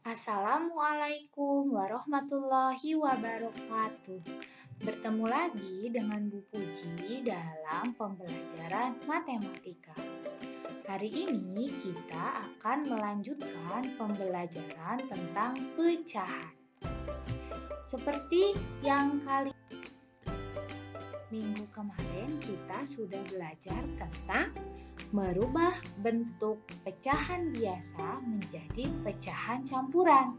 Assalamualaikum warahmatullahi wabarakatuh. Bertemu lagi dengan Bu Puji dalam pembelajaran matematika. Hari ini kita akan melanjutkan pembelajaran tentang pecahan. Seperti yang minggu kemarin kita sudah belajar tentang merubah bentuk pecahan biasa menjadi pecahan campuran.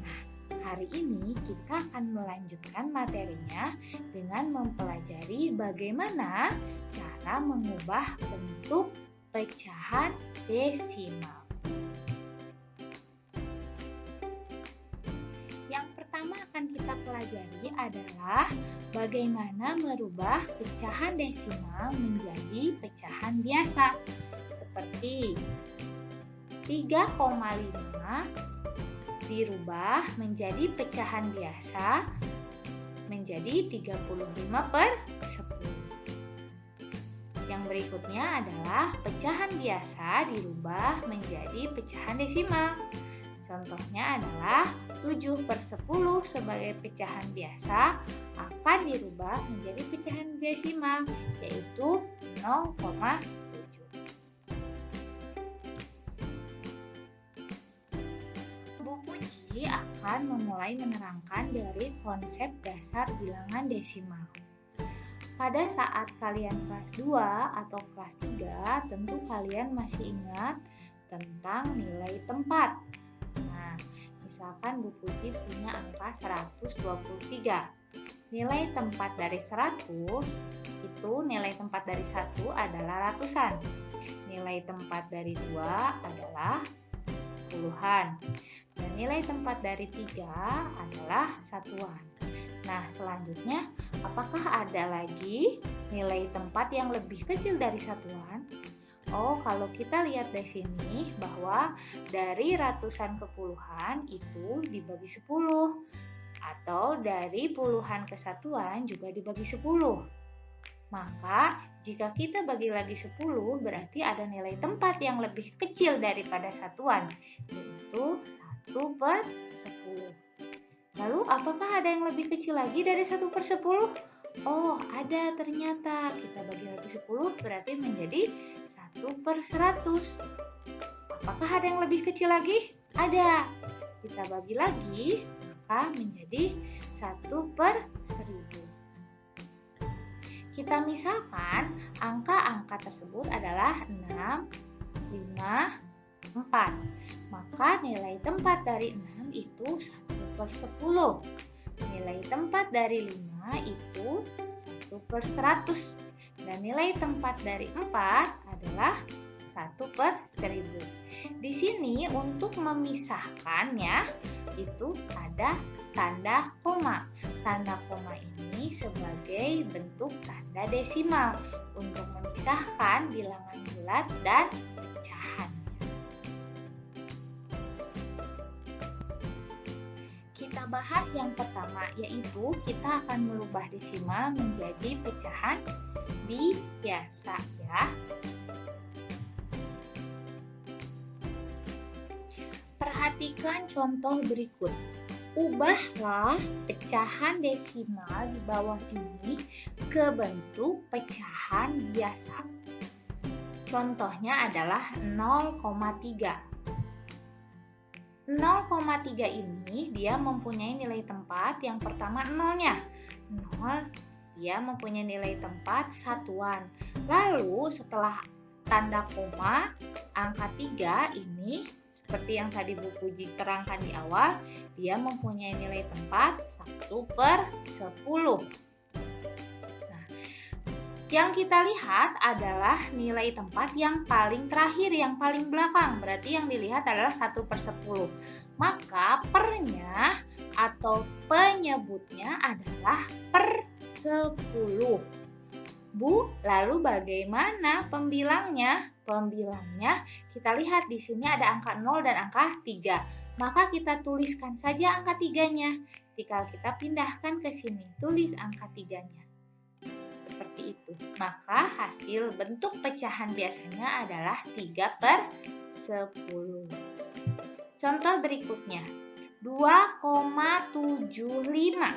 Nah, hari ini kita akan melanjutkan materinya dengan mempelajari bagaimana cara mengubah bentuk pecahan desimal. Yang pertama akan kita pelajari adalah bagaimana merubah pecahan desimal menjadi pecahan biasa. Seperti 3,5 dirubah menjadi pecahan biasa menjadi 35/10. Yang berikutnya adalah pecahan biasa dirubah menjadi pecahan desimal. Contohnya adalah 7/10 sebagai pecahan biasa akan dirubah menjadi pecahan desimal, yaitu 0,7. Bu Puji akan memulai menerangkan dari konsep dasar bilangan desimal. Pada saat kalian kelas 2 atau kelas 3, tentu kalian masih ingat tentang nilai tempat. Nah, misalkan Bu Puji punya angka 123. Nilai tempat dari 100 itu nilai tempat dari 1 adalah ratusan. Nilai tempat dari 2 adalah puluhan. Dan nilai tempat dari 3 adalah satuan. Nah, selanjutnya, apakah ada lagi nilai tempat yang lebih kecil dari satuan? Oh, kalau kita lihat di sini bahwa dari ratusan ke puluhan itu dibagi 10 atau dari puluhan ke satuan juga dibagi 10. Maka jika kita bagi lagi 10 berarti ada nilai tempat yang lebih kecil daripada satuan, yaitu 1/10. Lalu apakah ada yang lebih kecil lagi dari 1/10? Oh, ada ternyata. Kita bagi lagi 10 berarti menjadi 1/100. Apakah ada yang lebih kecil lagi? Ada. Kita bagi lagi, maka menjadi 1/1000. Kita misalkan angka-angka tersebut adalah 6, 5, 4. Maka nilai tempat dari 6 itu 1/10. Nilai tempat dari 5 itu 1/100. Dan nilai tempat dari 4 adalah 1/1000. Di sini untuk memisahkannya itu ada tanda koma. Tanda koma ini sebagai bentuk tanda desimal untuk memisahkan bilangan bulat dan pecahan. Kita bahas yang pertama, yaitu kita akan merubah desimal menjadi pecahan biasa ya. Perhatikan contoh berikut. Ubahlah pecahan desimal di bawah ini ke bentuk pecahan biasa. Contohnya adalah 0,3. 0,3 ini dia mempunyai nilai tempat yang pertama nolnya. 0 dia mempunyai nilai tempat satuan. Lalu setelah tanda koma, angka 3 ini seperti yang tadi Bu Puji terangkan di awal, dia mempunyai nilai tempat 1/10. Nah, yang kita lihat adalah nilai tempat yang paling terakhir, yang paling belakang. Berarti yang dilihat adalah 1/10. Maka pernya atau penyebutnya adalah per 10. Bu, lalu bagaimana pembilangnya? Pembilangnya kita lihat di sini ada angka 0 dan angka 3. Maka kita tuliskan saja angka 3-nya. Tinggal kita pindahkan ke sini, tulis angka 3-nya. Seperti itu. Maka hasil bentuk pecahan biasanya adalah 3/10. Contoh berikutnya, 2,75.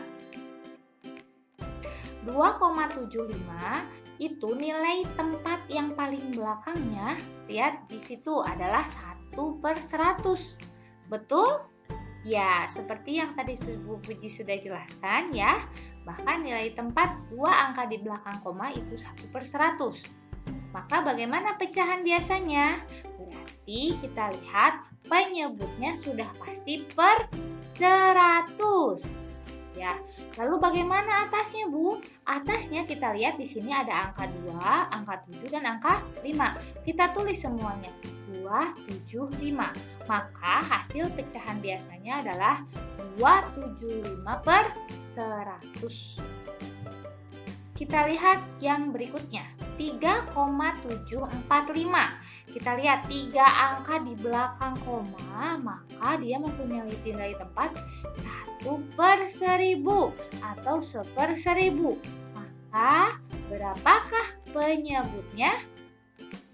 2,75 itu nilai tempat yang paling belakangnya, lihat di situ adalah 1/100. Betul? Ya, seperti yang tadi Bu Puji sudah jelaskan ya, bahkan nilai tempat dua angka di belakang koma itu 1/100. Maka bagaimana pecahan biasanya? Berarti kita lihat penyebutnya sudah pasti per 100. Ya, lalu bagaimana atasnya, Bu? Atasnya kita lihat di sini ada angka 2, angka 7 dan angka 5. Kita tulis semuanya. 2, 7, 5. Maka hasil pecahan biasanya adalah 275/100. Kita lihat yang berikutnya, 3,745. Kita lihat 3 angka di belakang koma, maka dia mempunyai nilai tempat 1/1000 atau 1/1000. Maka berapakah penyebutnya?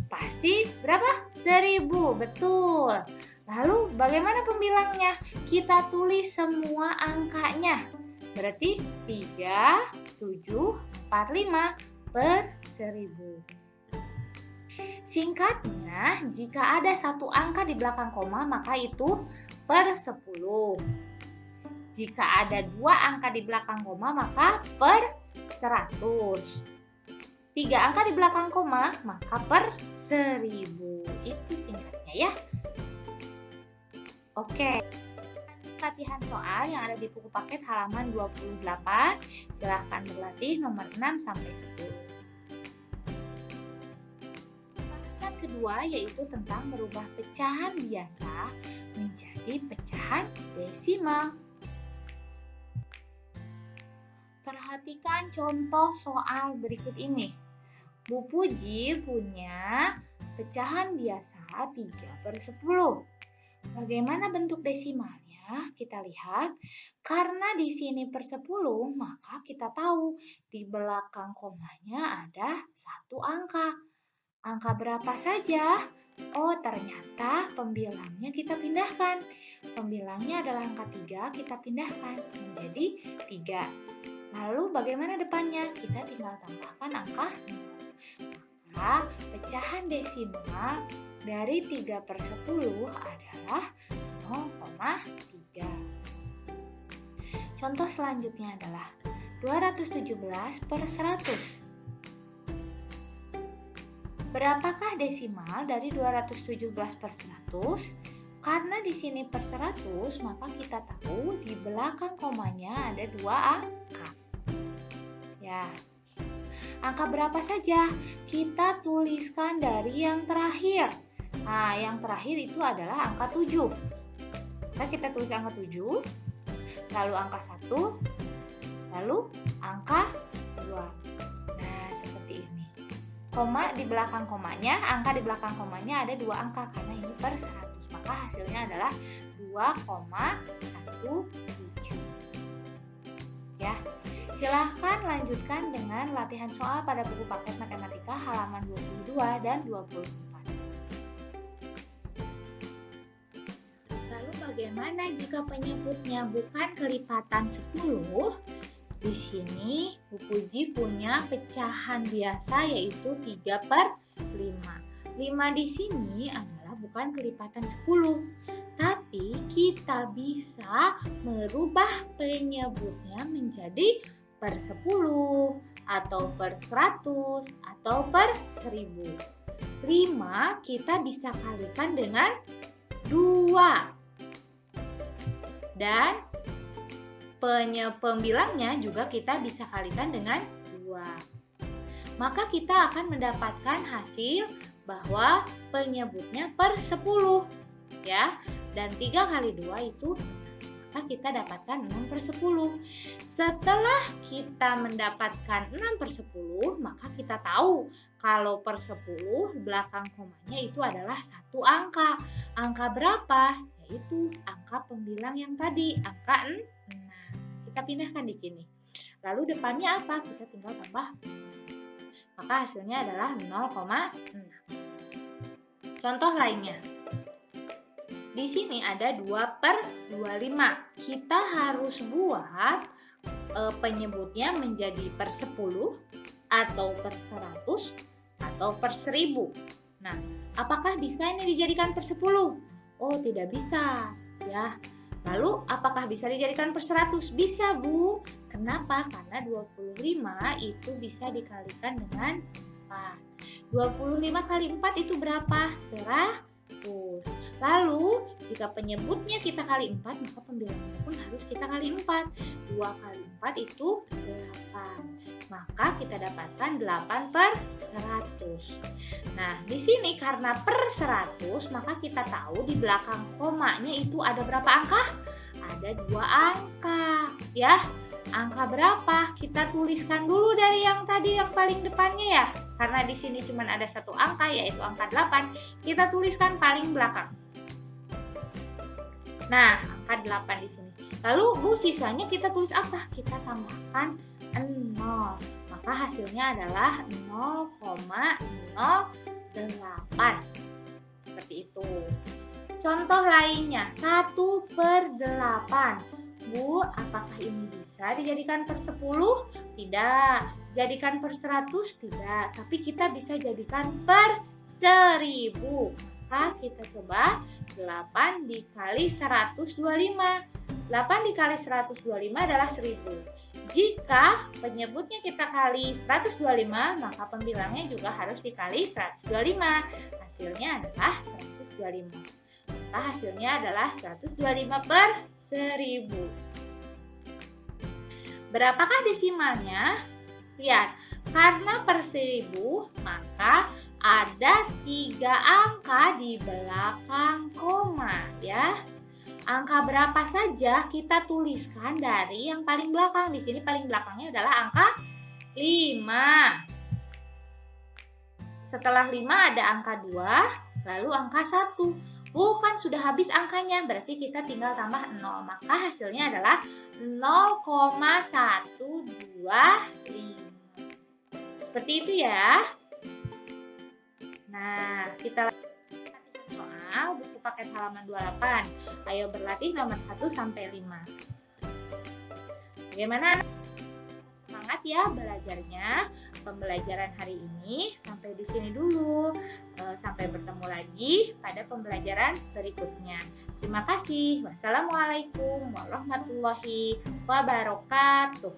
Pasti berapa? 1000, betul. Lalu bagaimana pembilangnya? Kita tulis semua angkanya. Berarti 3,745/1000. Singkatnya, jika ada satu angka di belakang koma, maka itu per 10. Jika ada 2 angka di belakang koma, maka per 100. 3 angka di belakang koma, maka per 1000. Itu singkatnya ya. Oke. Latihan soal yang ada di buku paket halaman 28. Silahkan berlatih nomor 6 sampai 10. Bahasan kedua yaitu tentang merubah pecahan biasa menjadi pecahan desimal. Perhatikan contoh soal berikut ini. Bu Puji punya pecahan biasa 3/10. Bagaimana bentuk desimalnya? Kita lihat, karena di sini per 10, maka kita tahu di belakang komanya ada satu angka. Angka berapa saja? Oh, ternyata pembilangnya kita pindahkan. Pembilangnya adalah angka 3, kita pindahkan menjadi 3. Lalu bagaimana depannya? Kita tinggal tambahkan angka 0. Maka pecahan desimal dari 3/10 adalah 0,3. Contoh selanjutnya adalah 217/100. Berapakah desimal dari 217/100? Karena di sini per 100, maka kita tahu di belakang komanya ada 2 angka. Ya. Angka berapa saja? Kita tuliskan dari yang terakhir. Nah, yang terakhir itu adalah angka 7. Nah, kita tulis angka 7, lalu angka 1, lalu angka 2. Nah, seperti ini. Koma di belakang komanya, angka di belakang komanya ada 2 angka karena ini per 100. Maka hasilnya adalah 2,17. Ya. Silahkan lanjutkan dengan latihan soal pada buku paket matematika halaman 22 dan 24. Lalu bagaimana jika penyebutnya bukan kelipatan 10? Di sini Bu Puji punya pecahan biasa yaitu 3/5. 5 di sini adalah bukan kelipatan 10. Tapi kita bisa merubah penyebutnya menjadi per 10 atau per 100 atau per 1000. 5 kita bisa kalikan dengan 2. Dan pembilangnya juga kita bisa kalikan dengan 2. Maka kita akan mendapatkan hasil bahwa penyebutnya per 10. Ya, dan 3 kali 2 itu maka kita dapatkan 6/10. Setelah kita mendapatkan 6/10, maka kita tahu kalau per 10 belakang komanya itu adalah satu angka. Angka berapa? Yaitu angka pembilang yang tadi, angka 6. Kita pindahkan di sini. Lalu depannya apa? Kita tinggal tambah. Maka hasilnya adalah 0,6. Contoh lainnya. Di sini ada 2/25. Kita harus buat penyebutnya menjadi per 10 atau per 100 atau per 1000. Nah, apakah bisa ini dijadikan per 10? Oh, tidak bisa, ya. Lalu, apakah bisa dijadikan per 100? Bisa, Bu. Kenapa? Karena 25 itu bisa dikalikan dengan 4. 25 kali 4 itu berapa? 100. Lalu, jika penyebutnya kita kali 4, maka pembilangannya pun harus kita kali 4. 2 kali 4 itu 8. Maka kita dapatkan 8/100. Nah, di sini karena per 100, maka kita tahu di belakang komanya itu ada berapa angka? Ada 2 angka, ya. Angka berapa? Kita tuliskan dulu dari yang tadi yang paling depannya ya. Karena di sini cuma ada satu angka, yaitu angka 8. Kita tuliskan paling belakang. Nah, angka 8 di sini. Lalu, Bu, sisanya kita tulis apa? Kita tambahkan 0. Maka hasilnya adalah 0,08. Seperti itu. Contoh lainnya, 1/8. Bu, apakah ini bisa dijadikan per 10? Tidak. Jadikan per 100? Tidak. Tapi kita bisa jadikan per 1000. Maka kita coba 8 dikali 125. 8 dikali 125 adalah 1000. Jika penyebutnya kita kali 125, maka pembilangnya juga harus dikali 125. Hasilnya adalah 125. Maka hasilnya adalah 125/1000. Berapakah desimalnya? Lihat, karena per 1000, maka ada 3 angka di belakang koma, ya. Angka berapa saja kita tuliskan dari yang paling belakang. Di sini paling belakangnya adalah angka 5. Setelah 5 ada angka 2, lalu angka 1. Bukan sudah habis angkanya, berarti kita tinggal tambah 0. Maka hasilnya adalah 0,125. Seperti itu ya. Nah, kita soal buku paket halaman 28. Ayo berlatih nomor 1 sampai 5. Bagaimana? Semangat ya belajarnya. Pembelajaran hari ini sampai di sini dulu. Sampai bertemu lagi pada pembelajaran berikutnya. Terima kasih. Wassalamualaikum warahmatullahi wabarakatuh.